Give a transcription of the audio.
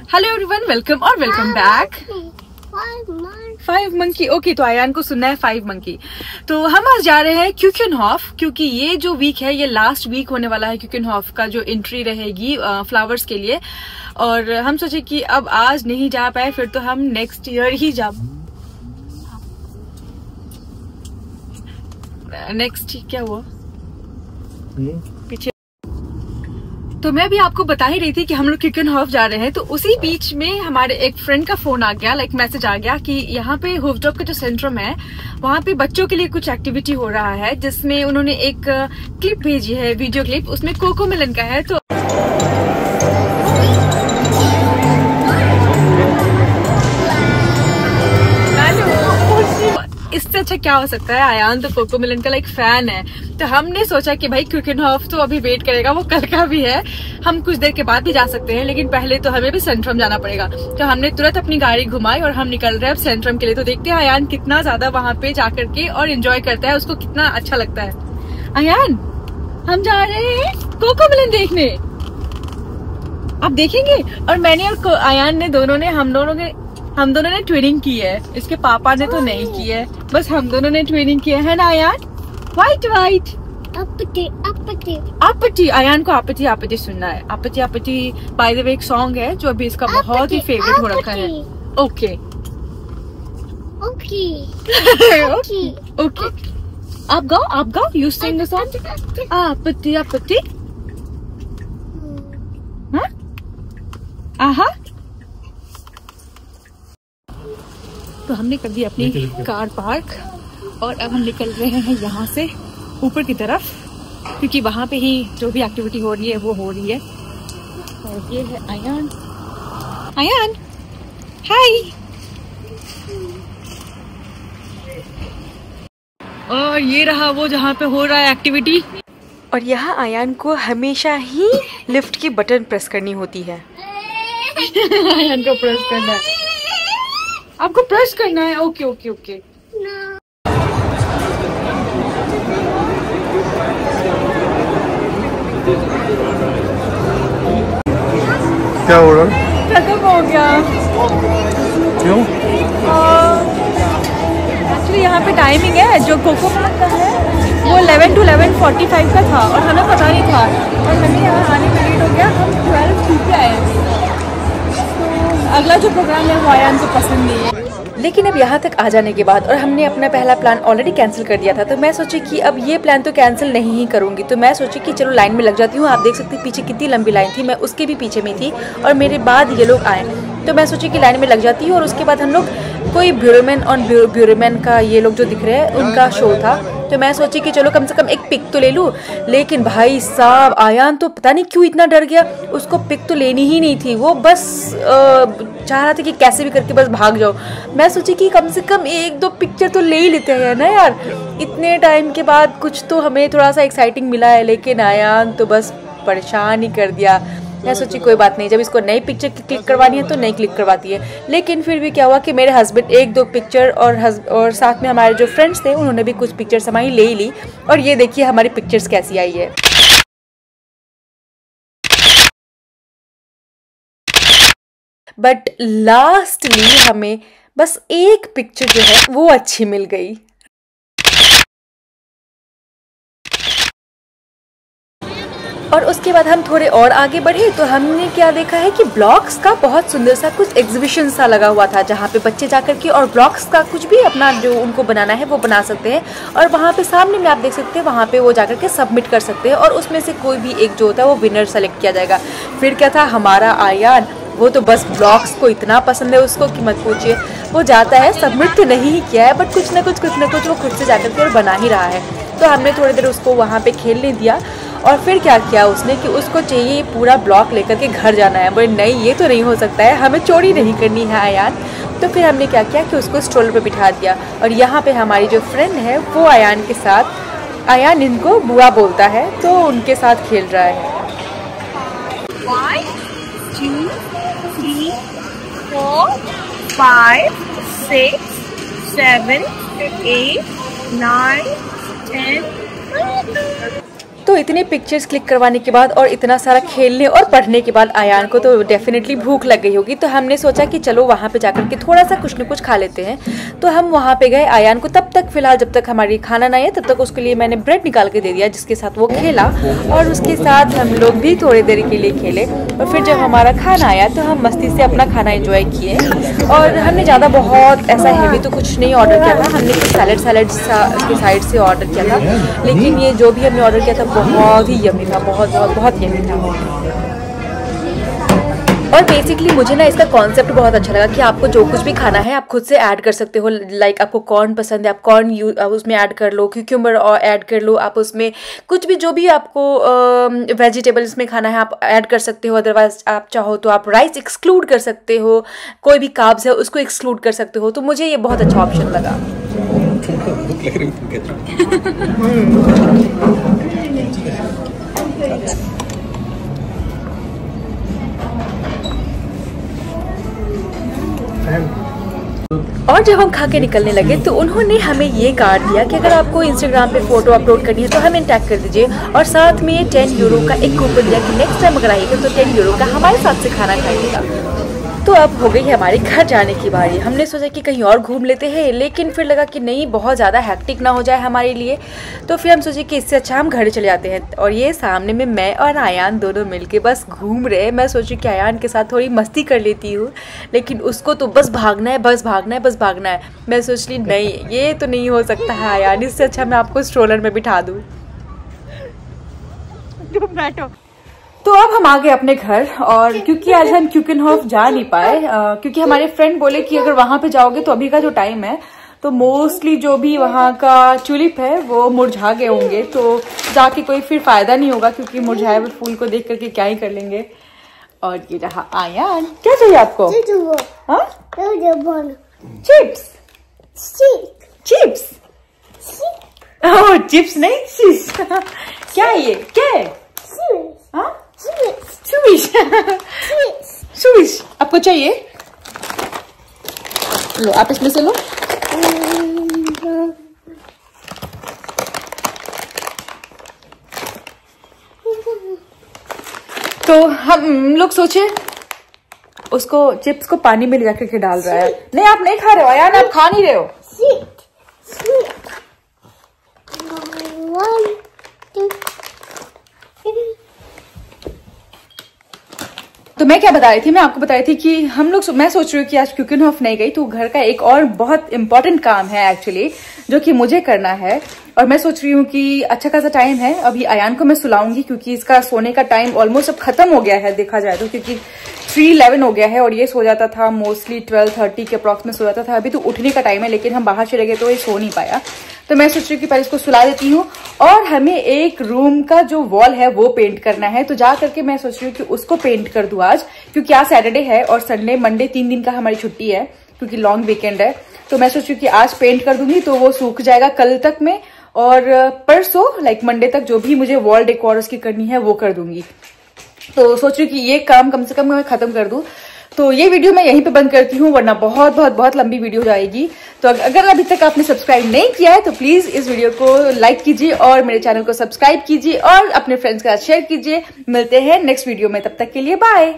Hello everyone, welcome और welcome back. 5 monkey. Okay, तो आयान को सुनना है 5 मंकी। तो हम आज जा रहे हैं क्यूकेनहॉफ, क्योंकि ये जो वीक है ये लास्ट वीक होने वाला है क्यूकेनहॉफ का, जो एंट्री रहेगी फ्लावर्स के लिए। और हम सोचे कि अब आज नहीं जा पाए फिर तो हम नेक्स्ट ईयर ही जा। नेक्स्ट क्या हुआ पीछे। तो मैं भी आपको बता ही रही थी कि हम लोग क्यूकेनहॉफ जा रहे हैं, तो उसी बीच में हमारे एक फ्रेंड का फोन आ गया, मैसेज आ गया कि यहाँ पे होफड्रॉप का जो सेंट्रम है वहाँ पे बच्चों के लिए कुछ एक्टिविटी हो रहा है, जिसमें उन्होंने एक क्लिप भेजी है, वीडियो क्लिप, उसमें कोकोमेलन का है। तो इससे अच्छा क्या हो सकता है, आयान तो कोकोमेलन का फैन है। तो हमने सोचा कि भाई क्यूकेनहॉफ तो अभी वेट करेगा, वो कल का भी है, हम कुछ देर के बाद भी जा सकते हैं, लेकिन पहले तो हमें भी सेंट्रम जाना पड़ेगा। तो हमने तुरंत अपनी गाड़ी घुमाई और हम निकल रहे हैं अब सेंट्रम के लिए। तो देखते हैं आयान कितना ज्यादा वहाँ पे जाकर के और एंजॉय करता है, उसको कितना अच्छा लगता है। आयान, हम जा रहे हैं कोकोमेलन देखने, आप देखेंगे। और मैंने और आयान ने हम दोनों ने ट्विनिंग की है, इसके पापा ने तो नहीं की है, बस हम दोनों ने ट्विनिंग की है ना आयान। व्हाइट व्हाइट आपटी। आयान को आपटी आपटी सुनना है। आपटी आपटी बाय द वे एक सॉन्ग है जो अभी इसका बहुत ही फेवरेट हो रखा है। ओके ओके, आप गाओ, यू सिंग द सॉन्ग। आपटी आपटी, हाँ आहा। तो हमने कर दी अपनी कार पार्क और अब हम निकल रहे हैं यहाँ से ऊपर की तरफ, क्योंकि वहाँ पे ही जो भी एक्टिविटी हो रही है वो हो रही है। और ये है आयान। आयान हाय। और ये रहा वो जहाँ पे हो रहा है एक्टिविटी। और यहाँ आयान को हमेशा ही लिफ्ट की बटन प्रेस करनी होती है। आयान को प्रेस करना है, आपको प्रेस करना है। Okay okay okay. क्या हो रहा? खत्म हो गया। क्यों? एक्चुअली यहाँ पे टाइमिंग है जो कोकोमेलन का है वो 11 to 11:45 का था और हमें पता नहीं था, और हमें यहाँ आने में लेट हो गया। हम 12 आए हैं। तो अगला जो प्रोग्राम है वो आयान को पसंद नहीं है। लेकिन अब यहाँ तक आ जाने के बाद और हमने अपना पहला प्लान ऑलरेडी कैंसिल कर दिया था, तो मैं सोची कि अब ये प्लान तो कैंसिल नहीं ही करूँगी। तो मैं सोची कि चलो लाइन में लग जाती हूँ। आप देख सकते हैं पीछे कितनी लंबी लाइन थी, मैं उसके भी पीछे में थी और मेरे बाद ये लोग आए, तो मैं सोची कि लाइन में लग जाती हूँ। और उसके बाद हम लोग कोई ब्यूरोमैन और ब्यूरोमैन का ये लोग जो दिख रहे हैं उनका शो था, तो मैं सोची कि चलो कम से कम एक पिक तो ले लूँ। लेकिन भाई साहब आयान तो पता नहीं क्यों इतना डर गया, उसको पिक तो लेनी ही नहीं थी, वो बस चाह रहा था कि कैसे भी करके बस भाग जाओ। मैं सोची कि कम से कम 1-2 पिक्चर तो ले ही लेते हैं ना यार, इतने टाइम के बाद कुछ तो हमें थोड़ा सा एक्साइटिंग मिला है। लेकिन आयान तो बस परेशान ही कर दिया। मैं सोची कोई बात नहीं, जब इसको नई पिक्चर क्लिक करवानी है तो नई क्लिक करवाती है। लेकिन फिर भी क्या हुआ कि मेरे हस्बैंड 1-2 पिक्चर और साथ में हमारे जो फ्रेंड्स थे उन्होंने भी कुछ पिक्चर्स हमारी ले ही ली। और ये देखिए हमारी पिक्चर्स कैसी आई है। बट लास्टली हमें बस एक पिक्चर जो है वो अच्छी मिल गई। और उसके बाद हम थोड़े और आगे बढ़े तो हमने क्या देखा है कि ब्लॉक्स का बहुत सुंदर सा कुछ एग्जीबिशन सा लगा हुआ था, जहाँ पे बच्चे जाकर के और ब्लॉक्स का कुछ भी अपना जो उनको बनाना है वो बना सकते हैं। और वहाँ पे सामने में आप देख सकते हैं, वहाँ पे वो जाकर के सबमिट कर सकते हैं और उसमें से कोई भी एक जो होता है वो विनर सेलेक्ट किया जाएगा। फिर क्या था, हमारा आयान वो तो बस ब्लॉक्स को इतना पसंद है उसको कि मत पूछिए। वो जाता है, सबमिट तो नहीं ही किया है बट कुछ ना कुछ वो खुद से जाकर के और बना ही रहा है। तो हमने थोड़ी देर उसको वहाँ पे खेलने दिया और फिर क्या किया उसने कि उसको चाहिए पूरा ब्लॉक लेकर के घर जाना है। बोले नहीं, ये तो नहीं हो सकता है, हमें चोरी नहीं करनी है आयान। तो फिर हमने क्या किया कि उसको स्ट्रोलर पे बिठा दिया और यहाँ पे हमारी जो फ्रेंड है वो आयान के साथ, आयान इनको बुआ बोलता है, तो उनके साथ खेल रहा है। 1 2 3 4 5 6 7 8 9 10 तो इतने पिक्चर्स क्लिक करवाने के बाद और इतना सारा खेलने और पढ़ने के बाद आयान को तो डेफिनेटली भूख लग गई होगी। तो हमने सोचा कि चलो वहाँ पे जाकर के थोड़ा सा कुछ न कुछ खा लेते हैं। तो हम वहाँ पे गए। आयान को तब तक फ़िलहाल जब तक हमारी खाना नहीं है तब तक उसके लिए मैंने ब्रेड निकाल के दे दिया, जिसके साथ वो खेला और उसके साथ हम लोग भी थोड़ी देर के लिए खेले। और फिर जब हमारा खाना आया तो हम मस्ती से अपना खाना एंजॉय किए। और हमने ज़्यादा बहुत ऐसा हेवी तो कुछ नहीं ऑर्डर किया था, हमने कुछ सैलड के साइड से ऑर्डर किया था, लेकिन ये जो भी हमने ऑर्डर किया था बहुत ही यम्मी था, बहुत यम्मी था। और बेसिकली मुझे ना इसका कॉन्सेप्ट बहुत अच्छा लगा कि आपको जो कुछ भी खाना है आप खुद से ऐड कर सकते हो। लाइक आपको कॉर्न पसंद है, आप कॉर्न उसमें ऐड कर लो, क्यूक्यूम्बर और ऐड कर लो, आप उसमें कुछ भी जो भी आपको वेजिटेबल्स में खाना है आप ऐड कर सकते हो। अदरवाइज आप चाहो तो आप राइस एक्सक्लूड कर सकते हो, कोई भी कार्ब्स है उसको एक्सक्लूड कर सकते हो। तो मुझे ये बहुत अच्छा ऑप्शन लगा। और जब हम खा के निकलने लगे तो उन्होंने हमें ये कार्ड दिया कि अगर आपको इंस्टाग्राम पे फोटो अपलोड करनी है तो हमें टैग कर दीजिए, और साथ में 10 यूरो का एक कूपन दिया कि नेक्स्ट टाइम अगर आइएगा तो 10 यूरो का हमारे साथ से खाना खाइएगा। तो अब हो गई है हमारे घर जाने की बारी। हमने सोचा कि कहीं और घूम लेते हैं, लेकिन फिर लगा कि नहीं, बहुत ज़्यादा हैक्टिक ना हो जाए हमारे लिए। तो फिर हम सोचे कि इससे अच्छा हम घर चले जाते हैं। और ये सामने में मैं और आयान दोनों मिलके बस घूम रहे। मैं सोची कि आयान के साथ थोड़ी मस्ती कर लेती हूँ, लेकिन उसको तो बस भागना है, बस भागना है, बस भागना है। मैं सोच ली नहीं, ये तो नहीं हो सकता है आयान, इससे अच्छा मैं आपको स्ट्रोलर में बिठा दूँ। तो अब हम आ गए अपने घर। और क्योंकि आज हम क्यूकेनहॉफ जा नहीं पाए, क्योंकि हमारे फ्रेंड बोले कि अगर वहां पे जाओगे तो अभी का जो टाइम है तो मोस्टली जो भी वहां का ट्यूलिप है वो मुरझा गए होंगे, तो जाके कोई फिर फायदा नहीं होगा, क्योंकि मुरझाए हुए फूल को देख करके क्या ही कर लेंगे। और ये रहा आयान। क्या चाहिए आपको? चिप्स। चिप्स? ओह, चिप्स नहीं, चिप्स। क्या ये क्या है? स्विश आपको चाहिए? लो, आप इसमें से लो। तो हम लोग सोचे उसको चिप्स को पानी में ले जाकर के डाल रहा है। नहीं, आप नहीं खा रहे हो यार, आप खा नहीं रहे हो। तो मैं क्या बता रही थी, मैं आपको बता रही थी कि मैं सोच रही हूँ कि आज क्यूकेनहॉफ नहीं गई तो घर का एक और बहुत इंपॉर्टेंट काम है एक्चुअली, जो कि मुझे करना है। और मैं सोच रही हूँ कि अच्छा खासा टाइम है, अभी आयान को मैं सुलाऊंगी क्योंकि इसका सोने का टाइम ऑलमोस्ट अब खत्म हो गया है देखा जाए तो, क्योंकि 3:11 हो गया है और ये सो जाता था मोस्टली 12:30 के अप्रॉक्स में सो जाता था। अभी तो उठने का टाइम है, लेकिन हम बाहर चले गए तो ये सो नहीं पाया। तो मैं सोच रही हूँ कि पहले इसको सुला देती हूँ। और हमें एक रूम का जो वॉल है वो पेंट करना है, तो जा करके मैं सोच रही हूँ कि उसको पेंट कर दूं आज, क्योंकि आज सैटरडे है और संडे मंडे 3 दिन का हमारी छुट्टी है क्योंकि लॉन्ग वीकेंड है। तो मैं सोच रही हूँ कि आज पेंट कर दूंगी तो वो सूख जाएगा कल तक में, और परसों लाइक मंडे तक जो भी मुझे वॉल डेकोर उसकी करनी है वो कर दूंगी। तो सोच रही हूँ कि ये काम कम से कम मैं खत्म कर दूं। तो ये वीडियो मैं यहीं पे बंद करती हूँ, वरना बहुत लंबी वीडियो हो जाएगी। तो अगर अभी तक आपने सब्सक्राइब नहीं किया है तो प्लीज इस वीडियो को लाइक कीजिए और मेरे चैनल को सब्सक्राइब कीजिए और अपने फ्रेंड्स के साथ शेयर कीजिए। मिलते हैं नेक्स्ट वीडियो में, तब तक के लिए बाय।